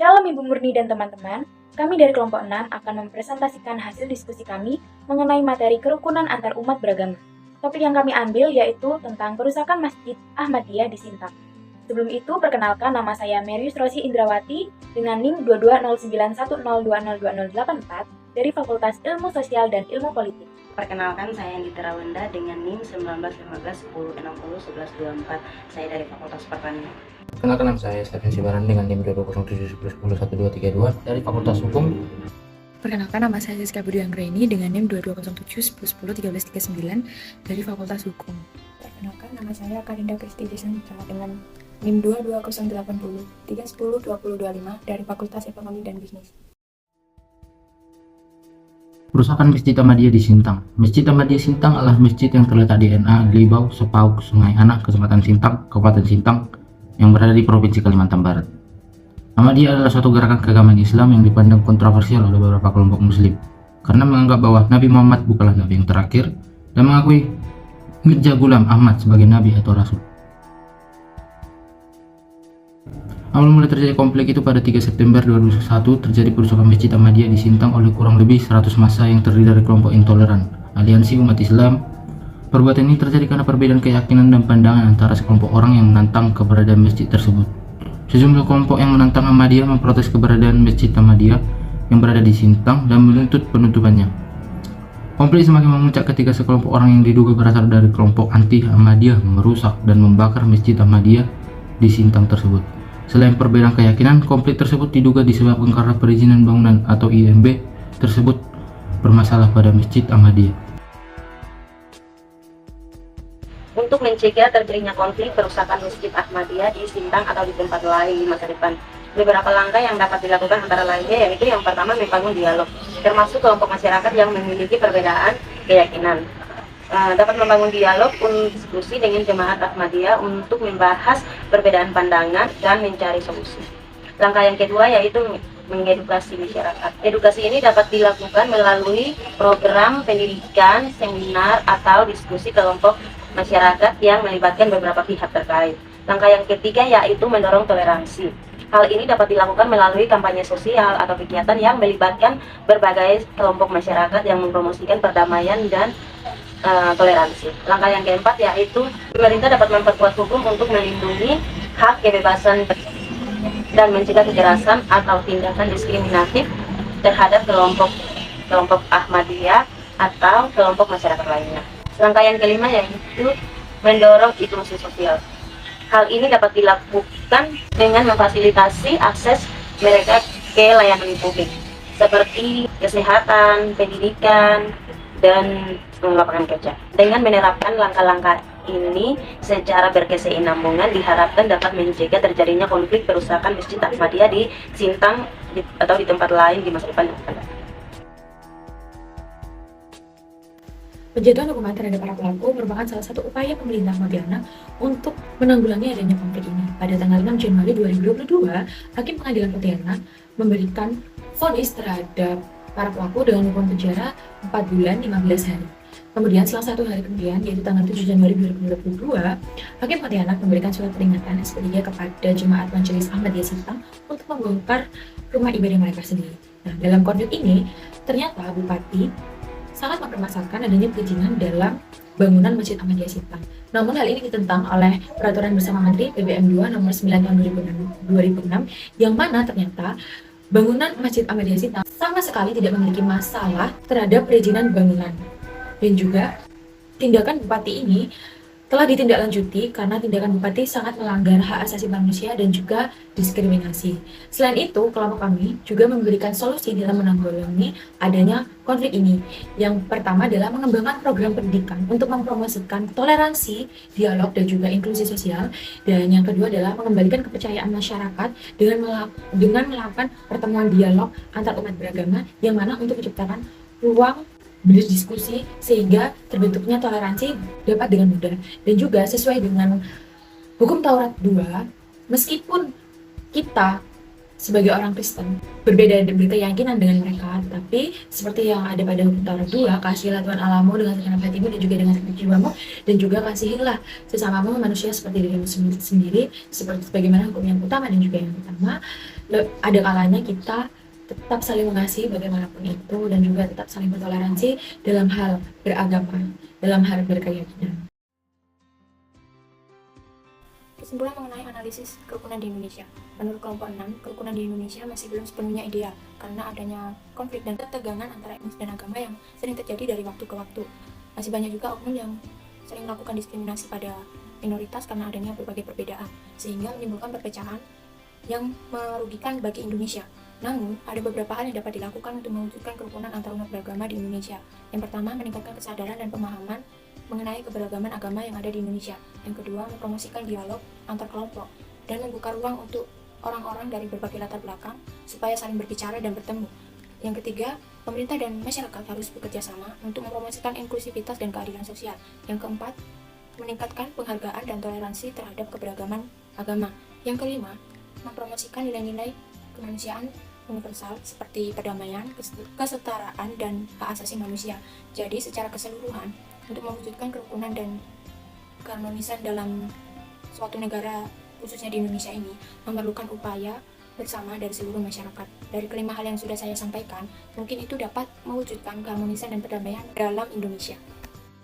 Shalom Ibu Murni dan teman-teman, kami dari kelompok 6 akan mempresentasikan hasil diskusi kami mengenai materi kerukunan antar umat beragama. Topik yang kami ambil yaitu tentang kerusakan Masjid Ahmadiyah di Sintang. Sebelum itu, perkenalkan nama saya Merius Rosi Indrawati dengan NIM 220102020084 dari Fakultas Ilmu Sosial dan Ilmu Politik. Perkenalkan, saya Andi Terawenda dengan NIM 191510601124. Saya dari Fakultas Pertanian. Perkenalkan, nama saya Stephen Sibaran dengan NIM 2207101232 dari Fakultas Hukum. Perkenalkan, nama saya Siska Budi Anggraini dengan NIM 220710101339 dari Fakultas Hukum. Perkenalkan, nama saya Karinda Kristi Desanitra dengan NIM 220803102025 dari Fakultas Ekonomi dan Bisnis. Kerusakan Masjid Ahmadiyah di Sintang. Masjid Ahmadiyah Sintang adalah masjid yang terletak di NA, Glibau, Sepauk, Sungai Anak, Kecamatan Sintang, Kabupaten Sintang, yang berada di Provinsi Kalimantan Barat. Ahmadiyah adalah suatu gerakan keagamaan Islam yang dipandang kontroversial oleh beberapa kelompok Muslim karena menganggap bahwa Nabi Muhammad bukanlah Nabi yang terakhir dan mengakui Mirza Ghulam Ahmad sebagai Nabi atau Rasul. Awal mulai terjadi konflik itu pada 3 September 2001 terjadi perusakan Masjid Ahmadiyah di Sintang oleh kurang lebih 100 massa yang terdiri dari kelompok intoleran, aliansi umat Islam. Perbuatan ini terjadi karena perbedaan keyakinan dan pandangan antara sekelompok orang yang menantang keberadaan masjid tersebut. Sejumlah kelompok yang menantang Ahmadiyah memprotes keberadaan Masjid Ahmadiyah yang berada di Sintang dan menuntut penutupannya. Konflik semakin memuncak ketika sekelompok orang yang diduga berasal dari kelompok anti Ahmadiyah merusak dan membakar Masjid Ahmadiyah di Sintang tersebut. Selain perbedaan keyakinan, konflik tersebut diduga disebabkan karena perizinan bangunan atau IMB tersebut bermasalah pada Masjid Ahmadiyah. Untuk mencegah terjadinya konflik perusakan Masjid Ahmadiyah di Sintang atau di tempat lain di masa depan, beberapa langkah yang dapat dilakukan antara lainnya yaitu yang pertama, membangun dialog, termasuk kelompok masyarakat yang memiliki perbedaan keyakinan. Dapat membangun dialog diskusi dengan jemaat Ahmadiyah untuk membahas perbedaan pandangan dan mencari solusi. Langkah yang kedua yaitu mengedukasi masyarakat. Edukasi ini dapat dilakukan melalui program pendidikan, seminar, atau diskusi kelompok masyarakat yang melibatkan beberapa pihak terkait. Langkah yang ketiga yaitu mendorong toleransi. Hal ini dapat dilakukan melalui kampanye sosial atau kegiatan yang melibatkan berbagai kelompok masyarakat yang mempromosikan perdamaian dan toleransi. Langkah yang keempat yaitu pemerintah dapat memperkuat hukum untuk melindungi hak kebebasan dan mencegah kekerasan atau tindakan diskriminatif terhadap kelompok Ahmadiyah atau kelompok masyarakat lainnya. Langkah yang kelima yaitu mendorong inklusi sosial. Hal ini dapat dilakukan dengan memfasilitasi akses mereka ke layanan publik seperti kesehatan, pendidikan, dan lapangan kerja. Dengan menerapkan langkah-langkah ini secara berkesinambungan diharapkan dapat mencegah terjadinya konflik perusakan Masjid Ahmadiyah di Sintang atau di tempat lain di masa depan yang akan datang. Penjatuhan hukuman terhadap para pelaku merupakan salah satu upaya pemerintah Pontianak untuk menanggulangi adanya konflik ini. Pada tanggal 6 Januari 2022, Hakim Pengadilan Pontianak memberikan vonis terhadap para pelaku dengan hukuman penjara 4 bulan 15 hari. Kemudian selang 1 hari kemudian, yaitu tanggal 7 Januari 2022, Hakim Pontianak memberikan surat peringatan SP3 kepada Jemaat Majelis Ahmadiyah Sintang untuk membongkar rumah ibadah mereka sendiri. Nah, dalam konflik ini, ternyata Bupati sangat mempermasalahkan adanya perizinan dalam bangunan Masjid Ahmadiyah Sintang. Namun hal ini ditentang oleh Peraturan Bersama Menteri PBM 2 nomor 9 tahun 2006 yang mana ternyata bangunan Masjid Ahmadiyah Sintang sama sekali tidak memiliki masalah terhadap perizinan bangunan. Dan juga tindakan Bupati ini telah ditindaklanjuti karena tindakan Bupati sangat melanggar hak asasi manusia dan juga diskriminasi. Selain itu, kelompok kami juga memberikan solusi dalam menanggulangi adanya konflik ini. Yang pertama adalah mengembangkan program pendidikan untuk mempromosikan toleransi, dialog, dan juga inklusi sosial. Dan yang kedua adalah mengembalikan kepercayaan masyarakat dengan melakukan pertemuan dialog antar umat beragama yang mana untuk menciptakan ruang berdiskusi sehingga terbentuknya toleransi dapat dengan mudah. Dan juga sesuai dengan hukum Taurat 2, meskipun kita sebagai orang Kristen berbeda berkeyakinan dengan mereka, tapi seperti yang ada pada Taurat 2, kasihilah Tuhan Allahmu dengan segenap hatimu dan juga dengan segenap jiwamu, dan juga kasihilah sesamamu manusia seperti dirimu sendiri, seperti sebagaimana hukum yang utama dan juga yang utama. Ada kalanya kita tetap saling mengasihi bagaimanapun itu, dan juga tetap saling bertoleransi dalam hal beragama, dalam hal berkeyakinan. Kesimpulan mengenai analisis kerukunan di Indonesia. Menurut kelompok 6, kerukunan di Indonesia masih belum sepenuhnya ideal karena adanya konflik dan ketegangan antara etnis dan agama yang sering terjadi dari waktu ke waktu. Masih banyak juga oknum yang sering melakukan diskriminasi pada minoritas karena adanya berbagai perbedaan, sehingga menimbulkan perpecahan yang merugikan bagi Indonesia. Namun, ada beberapa hal yang dapat dilakukan untuk mewujudkan kerukunan antarumat beragama di Indonesia. Yang pertama, meningkatkan kesadaran dan pemahaman mengenai keberagaman agama yang ada di Indonesia. Yang kedua, mempromosikan dialog antar kelompok dan membuka ruang untuk orang-orang dari berbagai latar belakang supaya saling berbicara dan bertemu. Yang ketiga, pemerintah dan masyarakat harus bekerja sama untuk mempromosikan inklusivitas dan keadilan sosial. Yang keempat, meningkatkan penghargaan dan toleransi terhadap keberagaman agama. Yang kelima, mempromosikan nilai-nilai kemanusiaan universal seperti perdamaian, kesetaraan, dan hak asasi manusia. Jadi, secara keseluruhan, untuk mewujudkan kerukunan dan keharmonisan dalam suatu negara, khususnya di Indonesia ini, memerlukan upaya bersama dari seluruh masyarakat. Dari kelima hal yang sudah saya sampaikan, mungkin itu dapat mewujudkan keharmonisan dan perdamaian dalam Indonesia.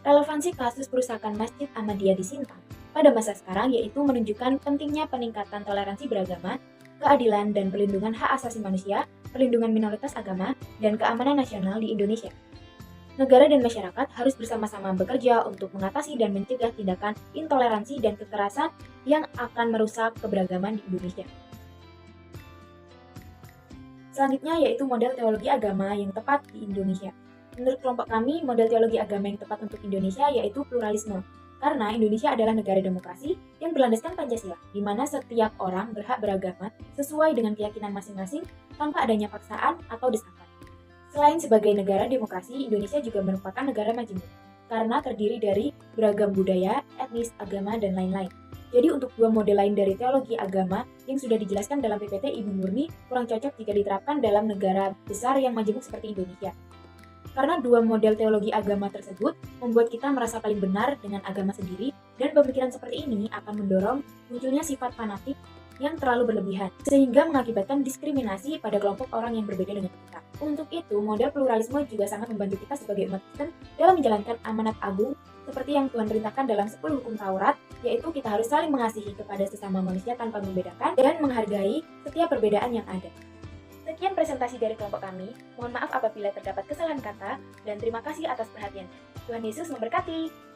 Relevansi kasus perusakan Masjid Ahmadiyah di Sintang pada masa sekarang yaitu menunjukkan pentingnya peningkatan toleransi beragama, keadilan dan perlindungan hak asasi manusia, perlindungan minoritas agama, dan keamanan nasional di Indonesia. Negara dan masyarakat harus bersama-sama bekerja untuk mengatasi dan mencegah tindakan intoleransi dan kekerasan yang akan merusak keberagaman di Indonesia. Selanjutnya yaitu model teologi agama yang tepat di Indonesia. Menurut kelompok kami, model teologi agama yang tepat untuk Indonesia yaitu pluralisme. Karena Indonesia adalah negara demokrasi yang berlandaskan Pancasila, di mana setiap orang berhak beragama sesuai dengan keyakinan masing-masing tanpa adanya paksaan atau desakan. Selain sebagai negara demokrasi, Indonesia juga merupakan negara majemuk, karena terdiri dari beragam budaya, etnis, agama, dan lain-lain. Jadi untuk dua model lain dari teologi agama yang sudah dijelaskan dalam PPT Ibu Murni kurang cocok jika diterapkan dalam negara besar yang majemuk seperti Indonesia. Karena dua model teologi agama tersebut membuat kita merasa paling benar dengan agama sendiri, dan pemikiran seperti ini akan mendorong munculnya sifat fanatik yang terlalu berlebihan, sehingga mengakibatkan diskriminasi pada kelompok orang yang berbeda dengan kita. Untuk itu, model pluralisme juga sangat membantu kita sebagai umat Kristen dalam menjalankan amanat agung seperti yang Tuhan perintahkan dalam 10 hukum Taurat, yaitu kita harus saling mengasihi kepada sesama manusia tanpa membedakan dan menghargai setiap perbedaan yang ada. Sekian presentasi dari kelompok kami. Mohon maaf apabila terdapat kesalahan kata, dan terima kasih atas perhatiannya. Tuhan Yesus memberkati.